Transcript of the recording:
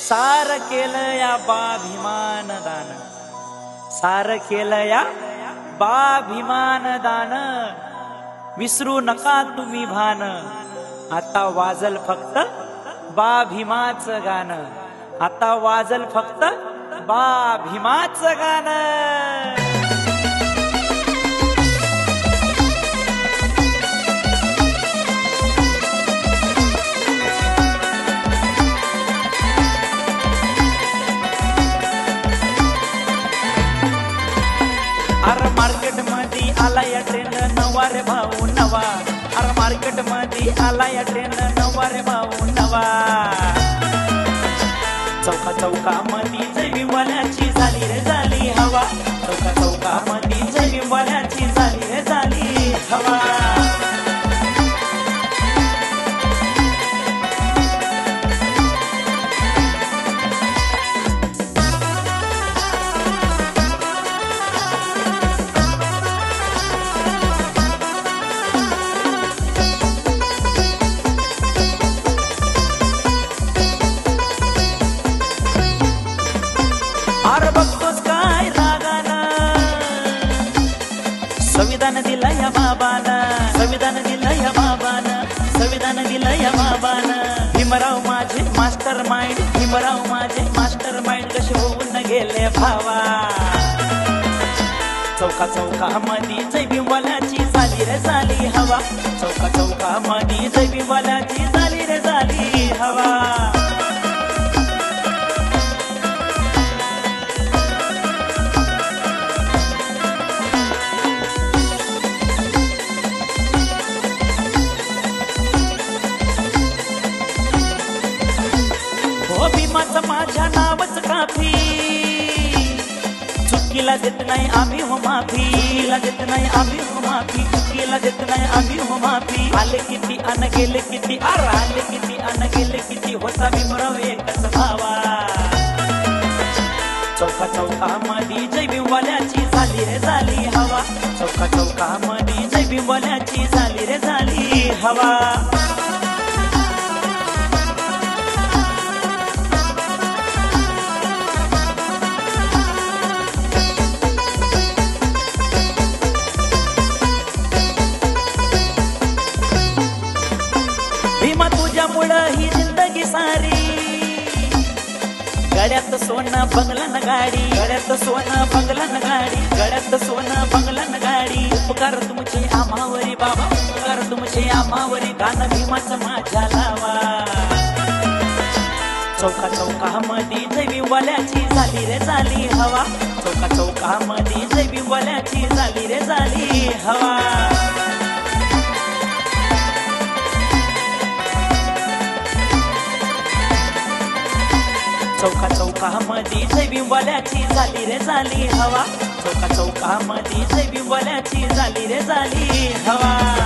सार केलं या बाभिमान दान, सार केलं या बाभिमान दान, विसरू नका तुम्ही भान, आता वाजल फक्त बाभिमाचं गाणं, आता वाजल फक्त बाभिमाचं गाणं. अरे मार्केट मध्ये आला या ट्रेन नवा रे भाऊ नवा, अरे मार्केट मध्ये आला या ट्रेन नवा रे भाऊ नवा. चौका चौका मध्ये जैविवाल्याची झाली रे झाली हवा, चौका चौका मध्ये जैविवाल्याची झाली रे झाली हवा. अरे बघतोस काय रागानं, संविधान दिलं या बाबानं, संविधान दिलं या बाबानं, संविधान दिलं या बाबानं. भीमराव माझे मास्टर माइंड, भीमराव माझे मास्टर माइंड कसे होऊन गेले भावा. चौका चौका मध्ये जैविवाल्याची झाली रे झाली हवा, चौका चौका मध्ये जैविवाल्याची झाली रे झाली हवा. हो भीमाचं माझ्या नावच काफी, चुकीला देत नाही आम्ही हो माफी, चुकीला देत नाही आम्ही हो माफी, चुकीला देत नाही आम्ही हो माफी. आले किती अन गेले किती, अरे आले किती अन गेले किती, होता भीमराव एकच भावा. चौका चौका मध्ये जैविवाल्याची झाली रे झाली हवा, चौका चौका मध्ये जैविवाल्याची झाली रे झाली हवा. भीमा तुझ्यामुळं ही जिंदगी सारी, गड्यात सोनं बंगलन गाडी, गड्यात सोनं बंगलन गाडी, गड्यात सोनं बंगलन गाडी. उपकार तुमचे आम्हावरी बाबा, उपकार तुमचे आम्हावरी, गाणं भीमाचं माझ्या लावा. चौका चौका मध्ये जैविवाल्याची झाली रे झाली हवा, चौका चौका मध्ये जैविवाल्याची झाली रे झाली हवा. चौका चौका मध्ये जैविवाल्याची झाली रे झाली हवा, चौका चौका मध्ये जैविवाल्याची झाली रे झाली हवा.